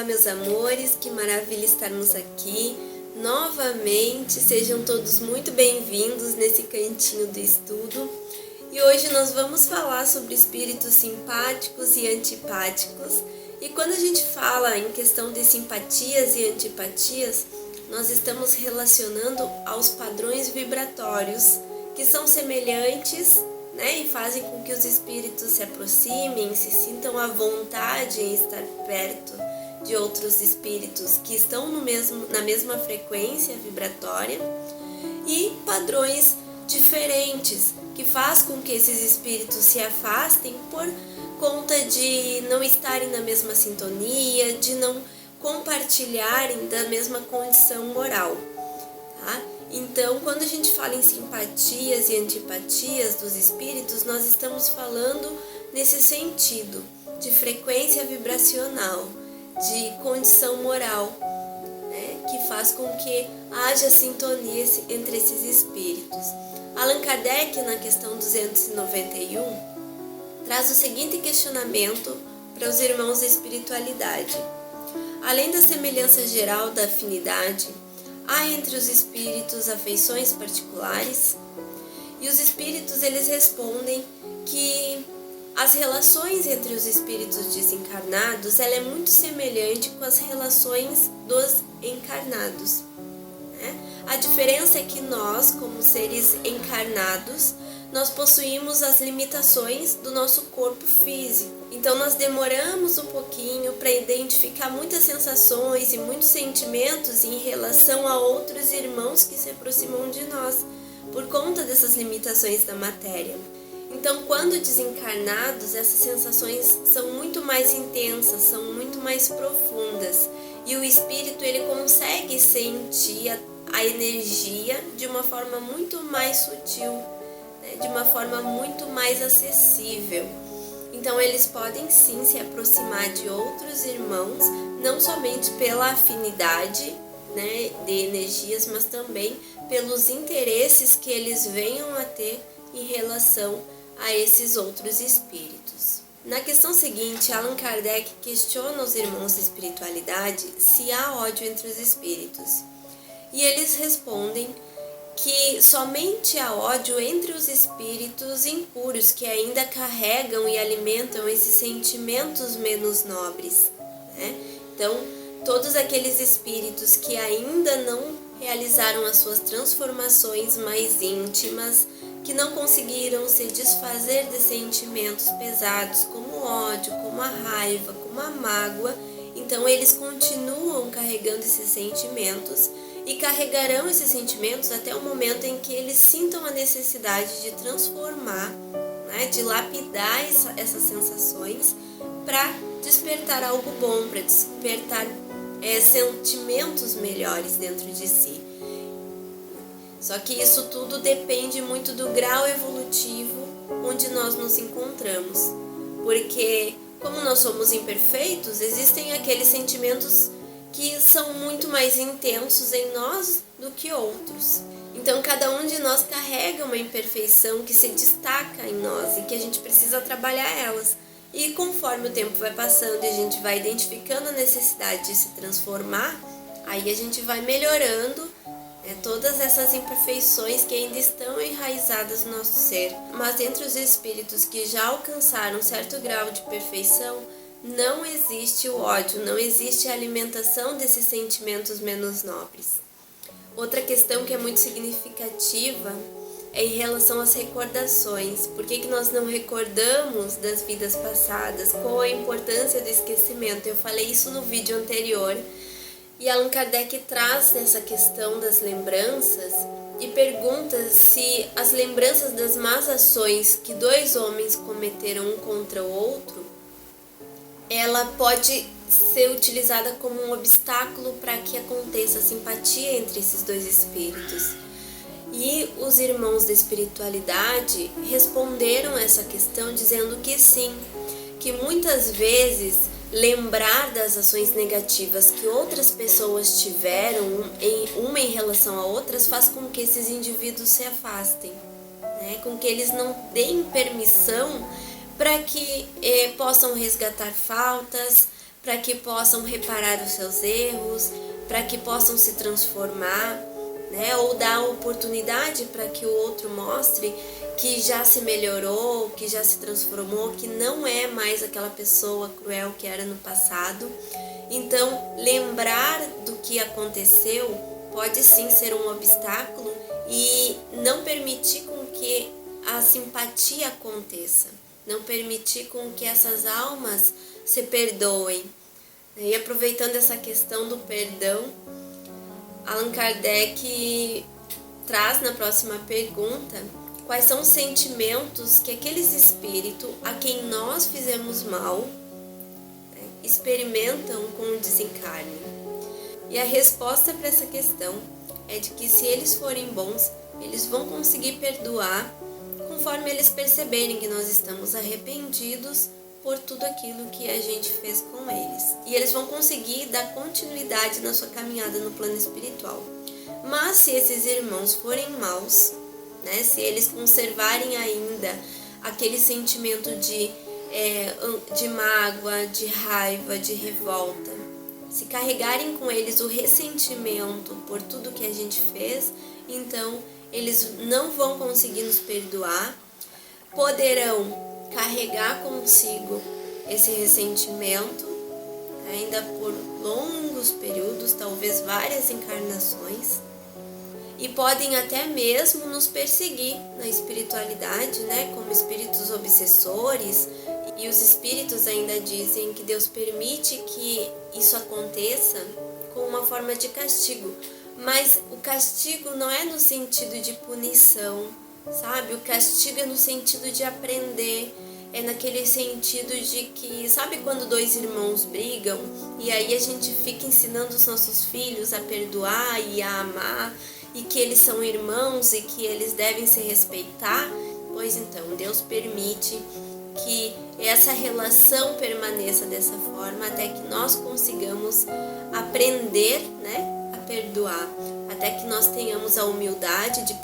meus amores, que maravilha estarmos aqui novamente. Sejam todos muito bem-vindos nesse cantinho do estudo. E hoje nós vamos falar sobre espíritos simpáticos e antipáticos. E quando a gente fala em questão de simpatias e antipatias, nós estamos relacionando aos padrões vibratórios que são semelhantes, e fazem com que os espíritos se aproximem, se sintam à vontade em estar perto de outros espíritos que estão na mesma frequência vibratória, e padrões diferentes que faz com que esses espíritos se afastem por conta de não estarem na mesma sintonia, de não compartilharem da mesma condição moral, tá? Então, quando a gente fala em simpatias e antipatias dos espíritos, nós estamos falando nesse sentido de frequência vibracional, de condição moral, que faz com que haja sintonia entre esses espíritos. Allan Kardec, na questão 291, traz o seguinte questionamento para os irmãos da espiritualidade. Além da semelhança geral da afinidade, há entre os espíritos afeições particulares? E os espíritos, eles respondem que as relações entre os espíritos desencarnados, ela é muito semelhante com as relações dos encarnados. A diferença é que nós, como seres encarnados, nós possuímos as limitações do nosso corpo físico. Então nós demoramos um pouquinho para identificar muitas sensações e muitos sentimentos em relação a outros irmãos que se aproximam de nós, por conta dessas limitações da matéria. Então, quando desencarnados, essas sensações são muito mais intensas, são muito mais profundas, e o espírito ele consegue sentir a energia de uma forma muito mais sutil, de uma forma muito mais acessível. Então eles podem sim se aproximar de outros irmãos, não somente pela afinidade, de energias, mas também pelos interesses que eles venham a ter em relação a esses outros espíritos. Na questão seguinte, Allan Kardec questiona os irmãos da espiritualidade se há ódio entre os espíritos. E eles respondem que somente há ódio entre os espíritos impuros que ainda carregam e alimentam esses sentimentos menos nobres. Então, todos aqueles espíritos que ainda não realizaram as suas transformações mais íntimas, que não conseguiram se desfazer de sentimentos pesados como o ódio, como a raiva, como a mágoa, então eles continuam carregando esses sentimentos e carregarão esses sentimentos até o momento em que eles sintam a necessidade de transformar, de lapidar essas sensações para despertar algo bom, para despertar sentimentos melhores dentro de si. Só que isso tudo depende muito do grau evolutivo onde nós nos encontramos, porque como nós somos imperfeitos, existem aqueles sentimentos que são muito mais intensos em nós do que outros. Então, cada um de nós carrega uma imperfeição que se destaca em nós e que a gente precisa trabalhar elas. E conforme o tempo vai passando e a gente vai identificando a necessidade de se transformar, aí a gente vai melhorando todas essas imperfeições que ainda estão enraizadas no nosso ser. Mas entre os espíritos que já alcançaram certo grau de perfeição, não existe o ódio, não existe a alimentação desses sentimentos menos nobres. Outra questão que é muito significativa é em relação às recordações. Por que nós não recordamos das vidas passadas? Qual a importância do esquecimento? Eu falei isso no vídeo anterior. E Allan Kardec traz essa questão das lembranças e pergunta se as lembranças das más ações que dois homens cometeram um contra o outro, ela pode ser utilizada como um obstáculo para que aconteça simpatia entre esses dois espíritos. E os irmãos da espiritualidade responderam essa questão dizendo que sim, que muitas vezes lembrar das ações negativas que outras pessoas tiveram, uma em relação a outras, faz com que esses indivíduos se afastem, com que eles não deem permissão para que possam resgatar faltas, para que possam reparar os seus erros, para que possam se transformar, né? Ou dar oportunidade para que o outro mostre que já se melhorou, que já se transformou, que não é mais aquela pessoa cruel que era no passado. Então, lembrar do que aconteceu pode sim ser um obstáculo e não permitir com que a simpatia aconteça, não permitir com que essas almas se perdoem. E aproveitando essa questão do perdão, Allan Kardec traz na próxima pergunta quais são os sentimentos que aqueles espíritos a quem nós fizemos mal, né, experimentam com o desencarne. E a resposta para essa questão é de que se eles forem bons, eles vão conseguir perdoar conforme eles perceberem que nós estamos arrependidos por tudo aquilo que a gente fez com eles. E eles vão conseguir dar continuidade na sua caminhada no plano espiritual. Mas se esses irmãos forem maus, né, se eles conservarem ainda aquele sentimento de mágoa, de raiva, de revolta, se carregarem com eles o ressentimento por tudo que a gente fez, então eles não vão conseguir nos perdoar, poderão carregar consigo esse ressentimento ainda por longos períodos, talvez várias encarnações, e podem até mesmo nos perseguir na espiritualidade, né, como espíritos obsessores. E os espíritos ainda dizem que Deus permite que isso aconteça com uma forma de castigo, mas o castigo não é no sentido de punição, sabe? O castigo é no sentido de aprender, é naquele sentido de que, sabe quando dois irmãos brigam e aí a gente fica ensinando os nossos filhos a perdoar e a amar e que eles são irmãos e que eles devem se respeitar? Pois então, Deus permite que essa relação permaneça dessa forma até que nós consigamos aprender, né, a perdoar, até que nós tenhamos a humildade de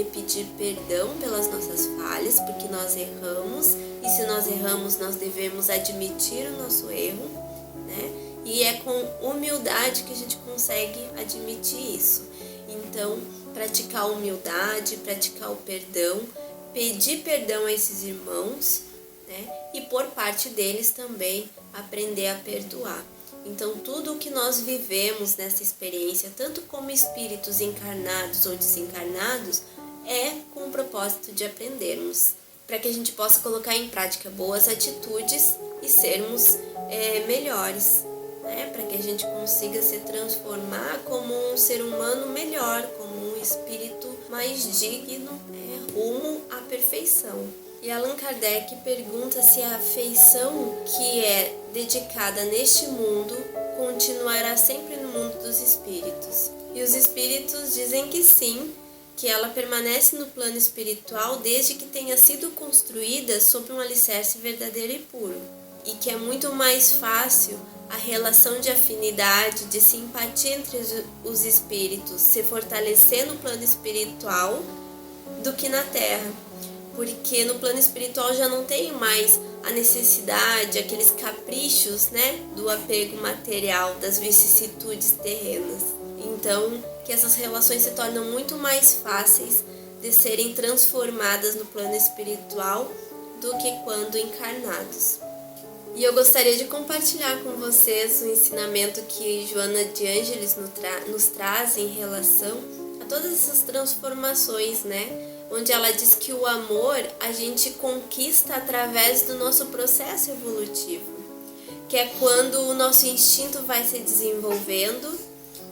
pedir perdão pelas nossas falhas, porque nós erramos, e se nós erramos, nós devemos admitir o nosso erro, né? E é com humildade que a gente consegue admitir isso. Então, praticar a humildade, praticar o perdão, pedir perdão a esses irmãos, né? E por parte deles também aprender a perdoar. Então, tudo o que nós vivemos nessa experiência, tanto como espíritos encarnados ou desencarnados, é com o propósito de aprendermos, para que a gente possa colocar em prática boas atitudes e sermos melhores, né? Para que a gente consiga se transformar como um ser humano melhor, como um espírito mais digno, rumo à perfeição. E Allan Kardec pergunta se a afeição que é dedicada neste mundo continuará sempre no mundo dos espíritos. E os espíritos dizem que sim, que ela permanece no plano espiritual desde que tenha sido construída sob um alicerce verdadeiro e puro. E que é muito mais fácil a relação de afinidade, de simpatia entre os espíritos se fortalecer no plano espiritual do que na Terra. Porque no plano espiritual já não tem mais a necessidade, aqueles caprichos, né, do apego material, das vicissitudes terrenas. Então, que essas relações se tornam muito mais fáceis de serem transformadas no plano espiritual do que quando encarnados. E eu gostaria de compartilhar com vocês o ensinamento que Joana de Ângeles nos traz em relação a todas essas transformações, né? Onde ela diz que o amor a gente conquista através do nosso processo evolutivo, que é quando o nosso instinto vai se desenvolvendo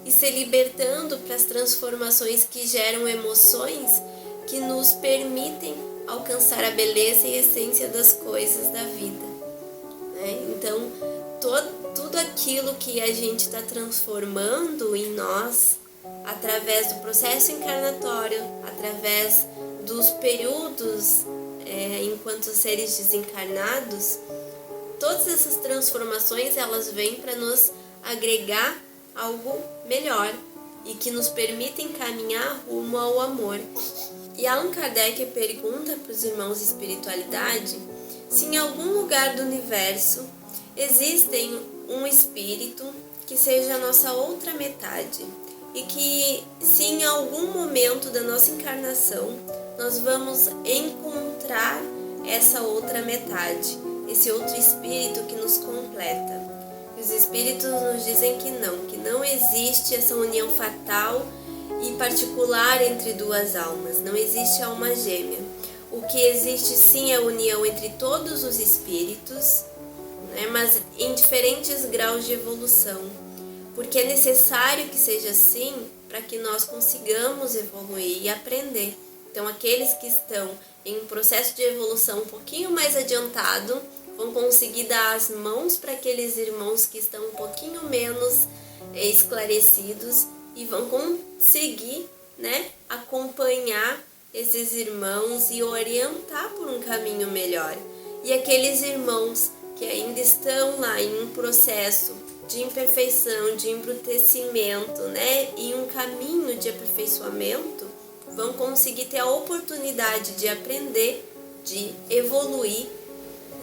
e se libertando para as transformações que geram emoções que nos permitem alcançar a beleza e essência das coisas da vida, né? Então, tudo aquilo que a gente está transformando em nós, através do processo encarnatório, através dos períodos enquanto seres desencarnados, todas essas transformações elas vêm para nos agregar algo melhor e que nos permitem caminhar rumo ao amor. E Allan Kardec pergunta para os irmãos de espiritualidade se em algum lugar do universo existem um espírito que seja a nossa outra metade. E que se em algum momento da nossa encarnação nós vamos encontrar essa outra metade, esse outro espírito que nos completa. Os espíritos nos dizem que não existe essa união fatal e particular entre duas almas, não existe alma gêmea. O que existe sim é a união entre todos os espíritos, né, mas em diferentes graus de evolução, porque é necessário que seja assim para que nós consigamos evoluir e aprender. Então, aqueles que estão em um processo de evolução um pouquinho mais adiantado vão conseguir dar as mãos para aqueles irmãos que estão um pouquinho menos esclarecidos e vão conseguir, né, acompanhar esses irmãos e orientar por um caminho melhor. E aqueles irmãos que ainda estão lá em um processo de imperfeição, de embrutecimento, né, em um caminho de aperfeiçoamento, vão conseguir ter a oportunidade de aprender, de evoluir,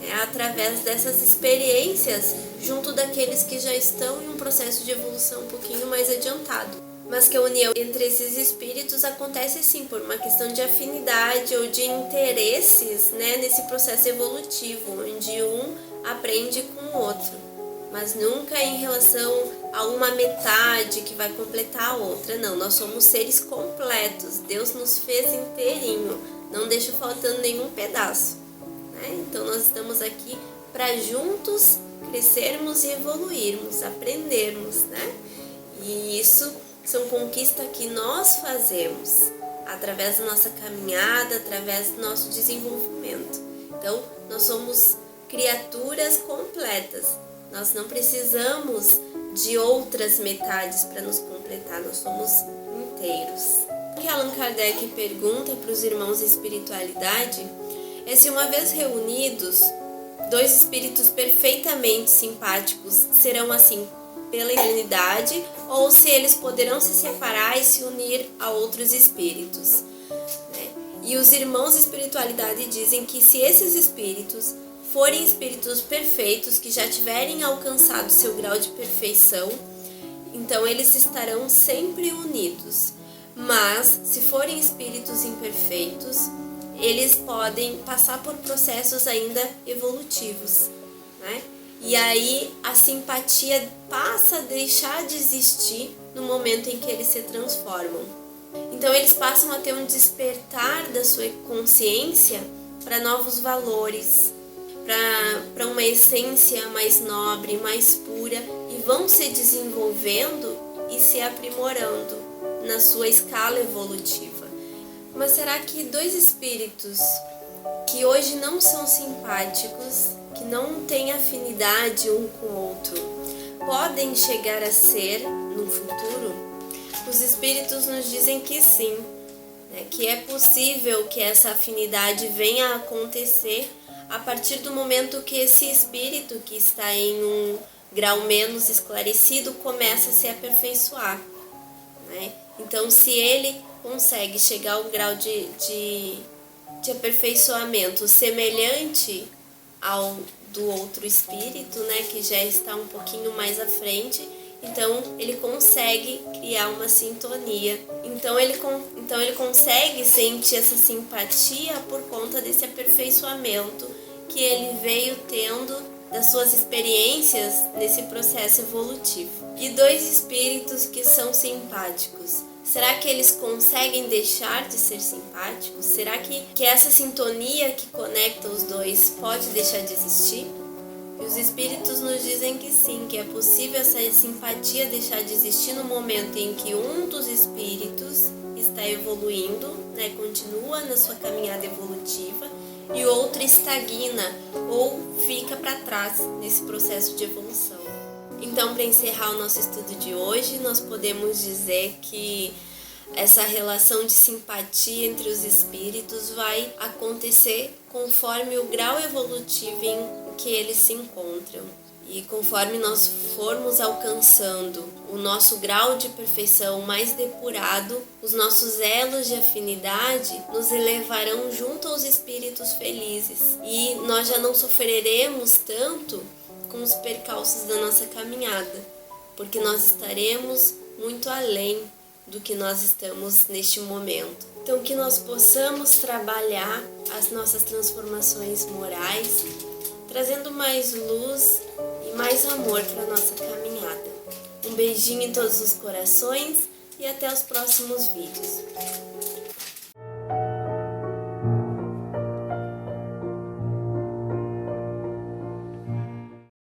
né, através dessas experiências junto daqueles que já estão em um processo de evolução um pouquinho mais adiantado. Mas que a união entre esses espíritos acontece sim por uma questão de afinidade ou de interesses, né, nesse processo evolutivo, onde um aprende com o outro. Mas nunca em relação a uma metade que vai completar a outra. Não, nós somos seres completos. Deus nos fez inteirinho, não deixa faltando nenhum pedaço, né? Então nós estamos aqui para juntos crescermos e evoluirmos, aprendermos, né? E isso são conquistas que nós fazemos através da nossa caminhada, através do nosso desenvolvimento. Então nós somos criaturas completas. Nós não precisamos de outras metades para nos completar, nós somos inteiros. O que Allan Kardec pergunta para os irmãos de espiritualidade é se uma vez reunidos, dois espíritos perfeitamente simpáticos serão assim pela eternidade ou se eles poderão se separar e se unir a outros espíritos, né? E os irmãos de espiritualidade dizem que se esses espíritos forem espíritos perfeitos, que já tiverem alcançado seu grau de perfeição, então eles estarão sempre unidos. Mas, se forem espíritos imperfeitos, eles podem passar por processos ainda evolutivos, né? E aí a simpatia passa a deixar de existir no momento em que eles se transformam. Então eles passam a ter um despertar da sua consciência para novos valores, para uma essência mais nobre, mais pura, e vão se desenvolvendo e se aprimorando na sua escala evolutiva. Mas será que dois espíritos que hoje não são simpáticos, que não têm afinidade um com o outro, podem chegar a ser no futuro? Os espíritos nos dizem que sim, né? Que é possível que essa afinidade venha a acontecer a partir do momento que esse espírito que está em um grau menos esclarecido começa a se aperfeiçoar, né? Então, se ele consegue chegar ao grau de aperfeiçoamento semelhante ao do outro espírito, né, que já está um pouquinho mais à frente, então ele consegue criar uma sintonia. Então ele consegue sentir essa simpatia por conta desse aperfeiçoamento que ele veio tendo das suas experiências nesse processo evolutivo. E dois espíritos que são simpáticos, será que eles conseguem deixar de ser simpáticos? Será que essa sintonia que conecta os dois pode deixar de existir? E os espíritos nos dizem que sim, que é possível essa simpatia deixar de existir no momento em que um dos espíritos está evoluindo, né, continua na sua caminhada evolutiva, e o outro estagna ou fica para trás nesse processo de evolução. Então, para encerrar o nosso estudo de hoje, nós podemos dizer que essa relação de simpatia entre os espíritos vai acontecer conforme o grau evolutivo em que eles se encontram. E conforme nós formos alcançando o nosso grau de perfeição mais depurado, os nossos elos de afinidade nos elevarão junto aos espíritos felizes. E nós já não sofreremos tanto com os percalços da nossa caminhada, porque nós estaremos muito além do que nós estamos neste momento. Então, que nós possamos trabalhar as nossas transformações morais, trazendo mais luz e mais amor para a nossa caminhada. Um beijinho em todos os corações e até os próximos vídeos.